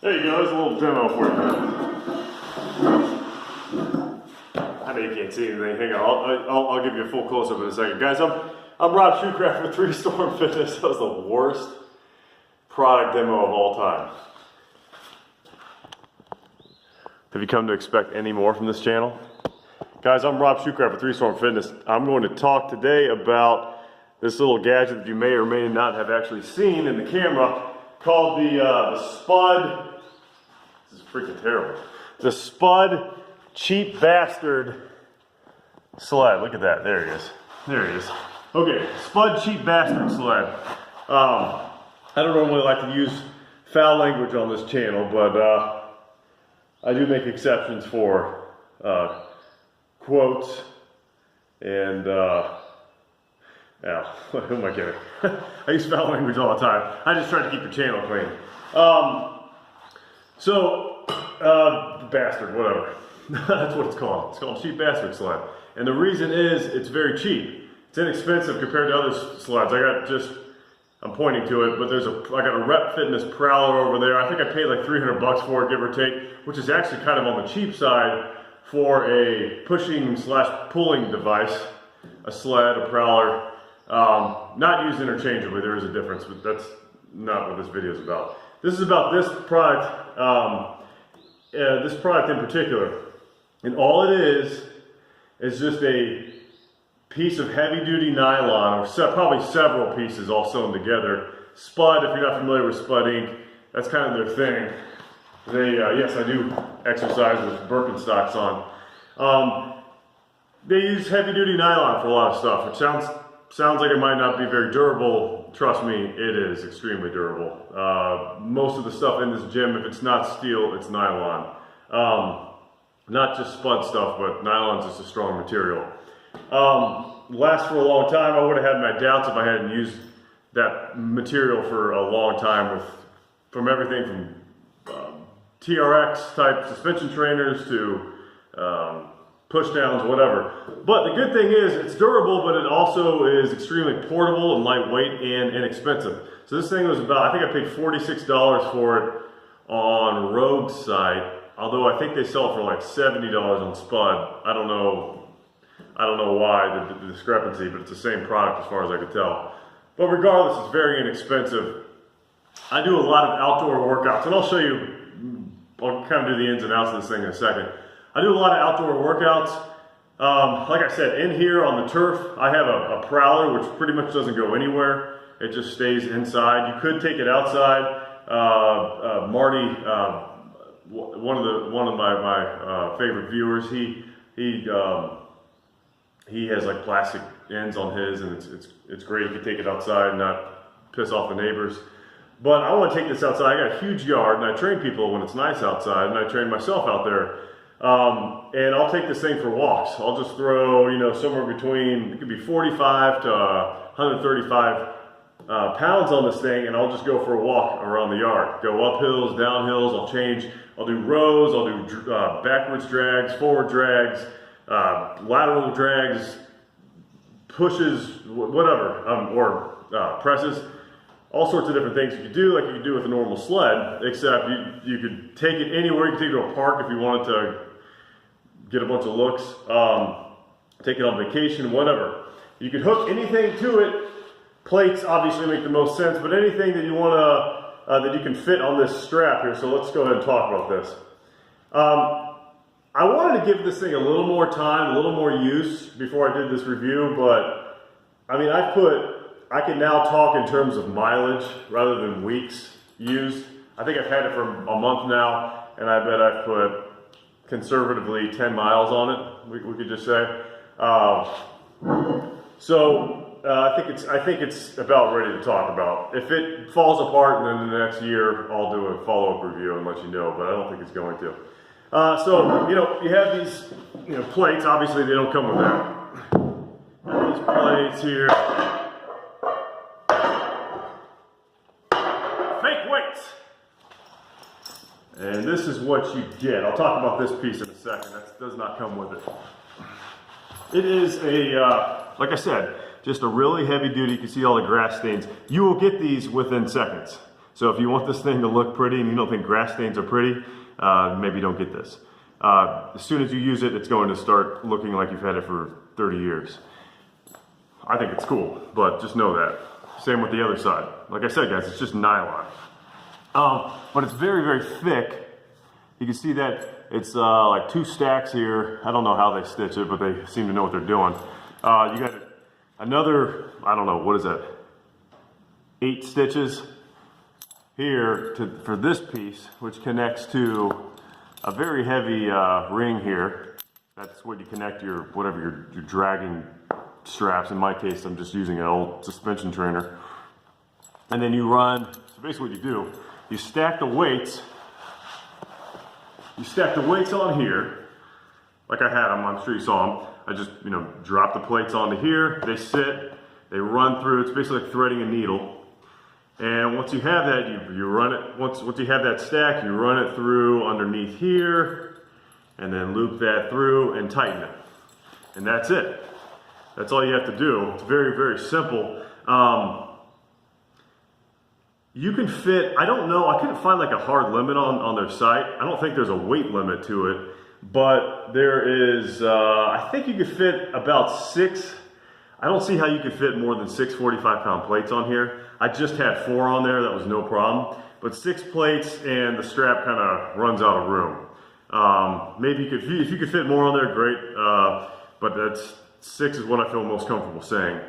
There you go, there's a little demo for you. I know you can't see anything. Hang on, I'll give you a full close-up in a second. Guys, I'm Rob Shoecraft with 3 Storm Fitness. That was the worst product demo of all time. Have you come to expect any more from this channel? Guys, I'm Rob Shoecraft with 3 Storm Fitness. I'm going to talk today about this little gadget that you may or may not have actually seen in the camera called the Spud. This is freaking terrible. The Spud Cheap Bastard Sled. Look at that. There he is. There he is. Okay, Spud Cheap Bastard Sled. I don't normally like to use foul language on this channel, but I do make exceptions for quotes and yeah, who am I kidding? I use foul language all the time. I just try to keep the channel clean. Bastard, whatever. That's what it's called. It's called Cheap Bastard Sled. And the reason is it's very cheap. It's inexpensive compared to other sleds. I'm pointing to it, but I got a Rep Fitness Prowler over there. I think I paid like 300 bucks for it, give or take, which is actually kind of on the cheap side for a pushing/pulling device, a sled, a Prowler. Not used interchangeably, there is a difference, but that's not what this video is about. This is about this product in particular. And all it is just a piece of heavy-duty nylon, or probably several pieces all sewn together. Spud, if you're not familiar with Spud Inc., that's kind of their thing. Yes, I do exercise with Birkenstocks on. They use heavy-duty nylon for a lot of stuff, which sounds like it might not be very durable. Trust me, it is extremely durable. Most of the stuff in this gym, if it's not steel, it's nylon. Not just Spud stuff, but nylon's just a strong material. Lasts for a long time. I would have had my doubts if I hadn't used that material for a long time, from everything from TRX type suspension trainers to push downs, whatever. But the good thing is it's durable, but it also is extremely portable and lightweight and inexpensive. So this thing was I think I paid $46 for it on Rogue's site, although I think they sell it for like $70 on Spud. I don't know why the discrepancy, but it's the same product as far as I could tell. But regardless, it's very inexpensive. I do a lot of outdoor workouts, and I'll kind of do the ins and outs of this thing in a second. I do a lot of outdoor workouts. Like I said, in here on the turf, I have a Prowler, which pretty much doesn't go anywhere. It just stays inside. You could take it outside. Marty, one of my favorite viewers, he has like plastic ends on his, and it's great if you take it outside and not piss off the neighbors. But I want to take this outside. I got a huge yard, and I train people when it's nice outside, and I train myself out there. And I'll take this thing for walks. I'll just throw, somewhere between, it could be 45 to 135 pounds on this thing, and I'll just go for a walk around the yard. Go up hills, down hills, I'll do rows, I'll do backwards drags, forward drags, lateral drags, pushes, whatever, or presses. All sorts of different things you could do, like you could do with a normal sled, except you could take it anywhere. You could take it to a park if you wanted to get a bunch of looks, take it on vacation, whatever. You could hook anything to it. Plates obviously make the most sense, but anything that you want to, that you can fit on this strap here. So let's go ahead and talk about this. I wanted to give this thing a little more time, a little more use before I did this review, but I mean, I can now talk in terms of mileage rather than weeks used. I think I've had it for a month now, and I bet I've put conservatively 10 miles on it, we could just say. I think it's about ready to talk about. If it falls apart, then in the next year I'll do a follow-up review and let you know, but I don't think it's going to. You have these plates. Obviously they don't come with that. These plates here. Fake weights. And this is what you get. I'll talk about this piece in a second. That does not come with it. It is like I said, just a really heavy duty. You can see all the grass stains. You will get these within seconds. So if you want this thing to look pretty and you don't think grass stains are pretty, maybe don't get this. As soon as you use it, it's going to start looking like you've had it for 30 years. I think it's cool, but just know that. Same with the other side. Like I said, guys, it's just nylon. But it's very, very thick. You can see that it's like 2 stacks here. I don't know how they stitch it, but they seem to know what they're doing. You got another, I don't know, what is that? 8 stitches here for this piece, which connects to a very heavy ring here. That's what you connect your, whatever you're dragging straps. In my case, I'm just using an old suspension trainer. And then you run, so basically what you do, you stack the weights. You stack the weights on here, like I had them, I'm sure you saw them. I just, drop the plates onto here, they sit, they run through, it's basically like threading a needle. And once you have that, you run it, once you have that stack, you run it through underneath here, and then loop that through and tighten it. And that's it. That's all you have to do. It's very, very simple. You can fit, I don't know, I couldn't find like a hard limit on their site. I don't think there's a weight limit to it, but there is, I think you could fit about 6, I don't see how you could fit more than 6 45-pound plates on here. I just had 4 on there, that was no problem. But 6 plates and the strap kind of runs out of room. Maybe you could, if you could fit more on there, great, but that's 6 is what I feel most comfortable saying.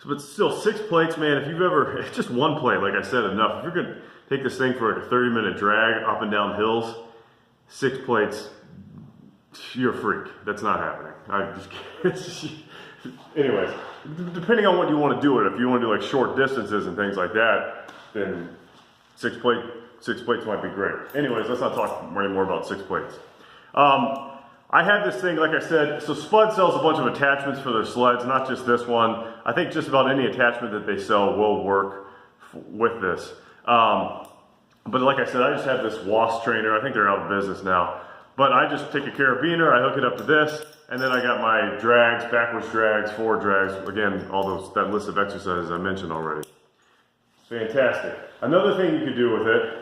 But still, 6 plates, man, if you've ever, it's just 1 plate, like I said, enough. If you're gonna take this thing for like a 30-minute drag up and down hills, 6 plates, you're a freak. That's not happening. Anyways, depending on what you want to do it, if you want to do like short distances and things like that, then 6 plates might be great. Anyways, let's not talk any more about 6 plates. I have this thing, like I said, so Spud sells a bunch of attachments for their sleds, not just this one. I think just about any attachment that they sell will work with this. But like I said, I just have this WASP trainer. I think they're out of business now. But I just take a carabiner, I hook it up to this, and then I got my drags, backwards drags, forward drags. Again, that list of exercises I mentioned already. Fantastic. Another thing you could do with it,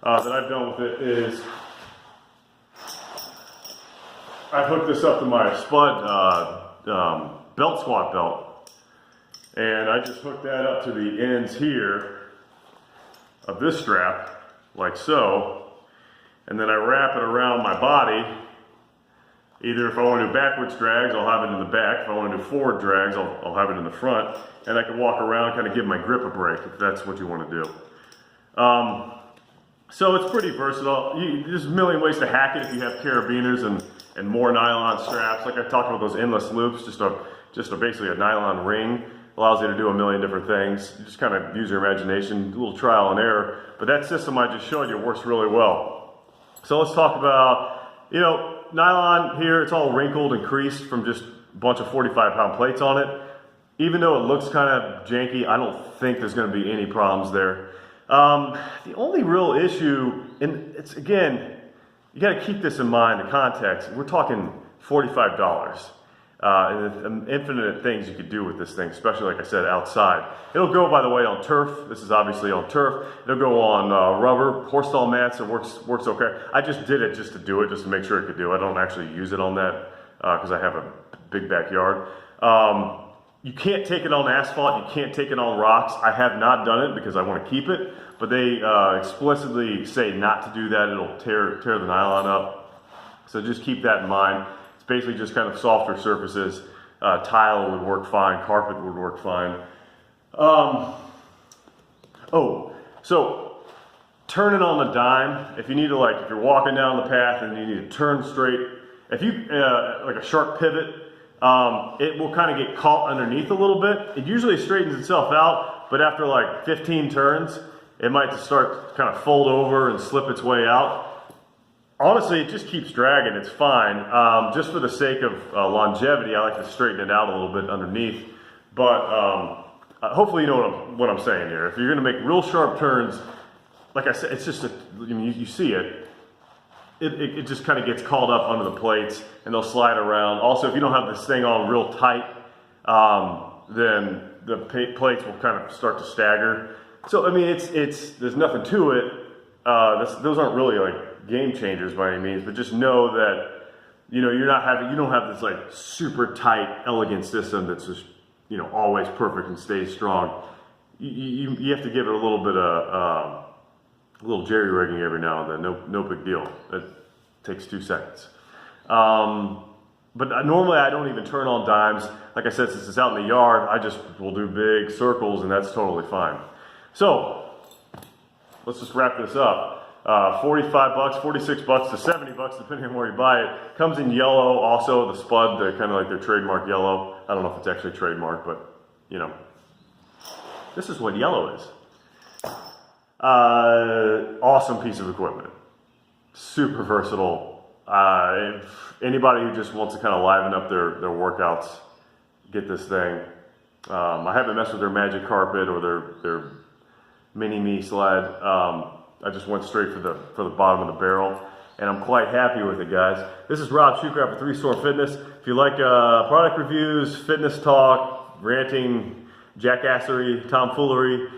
that I've done with it is, I hooked this up to my Spud belt squat belt, and I just hooked that up to the ends here of this strap, like so, and then I wrap it around my body. Either if I want to do backwards drags, I'll have it in the back. If I want to do forward drags, I'll have it in the front, and I can walk around, kind of give my grip a break, if that's what you want to do. So it's pretty versatile. There's a million ways to hack it if you have carabiners and more nylon straps. Like I talked about those endless loops, just basically a nylon ring. Allows you to do a million different things. You just kind of use your imagination, a little trial and error. But that system I just showed you works really well. So let's talk about, nylon here, it's all wrinkled and creased from just a bunch of 45-pound plates on it. Even though it looks kind of janky, I don't think there's going to be any problems there. The only real issue, and it's again, you got to keep this in mind, the context. We're talking $45. And infinite things you could do with this thing, especially like I said, outside. It'll go, by the way, on turf. This is obviously on turf. It'll go on rubber, horse stall mats. It works okay. I just did it just to do it, just to make sure it could do it. I don't actually use it on that because I have a big backyard. You can't take it on asphalt. You can't take it on rocks. I have not done it because I want to keep it, but they explicitly say not to do that. It'll tear the nylon up. So just keep that in mind. It's basically just kind of softer surfaces. Tile would work fine. Carpet would work fine. So turn it on the dime. If you need to, if you're walking down the path and you need to turn straight, if you, like a sharp pivot, it will kind of get caught underneath a little bit. It usually straightens itself out, but after like 15 turns, it might just start to kind of fold over and slip its way out. Honestly, it just keeps dragging, it's fine. Just for the sake of longevity, I like to straighten it out a little bit underneath. But hopefully you know what I'm saying here. If you're gonna make real sharp turns, like I said, it's just, you see it. It just kind of gets called up under the plates and they'll slide around. Also, if you don't have this thing on real tight, then the plates will kind of start to stagger. So I mean, there's nothing to it. Those aren't really like game changers by any means, but just know that you don't have this like super tight, elegant system that's just always perfect and stays strong. You have to give it a little bit of a little jerry rigging every now and then. No big deal. It takes 2 seconds. But normally I don't even turn on dimes. Like I said, since it's out in the yard, I just will do big circles, and that's totally fine. So let's just wrap this up. 45 bucks, 46 bucks to 70 bucks, depending on where you buy it. Comes in yellow, also the Spud, kind of like their trademark yellow. I don't know if it's actually trademark, but this is what yellow is. Awesome piece of equipment. Super versatile. Anybody who just wants to kind of liven up their workouts, get this thing. I haven't messed with their magic carpet or their mini-me sled. I just went straight for the bottom of the barrel, and I'm quite happy with it, guys. This is Rob Shoecraft with 3 Storm Fitness. If you like product reviews, fitness talk, ranting, jackassery, tomfoolery,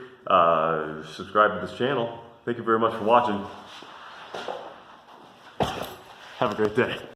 subscribe to this channel. Thank you very much for watching. Have a great day.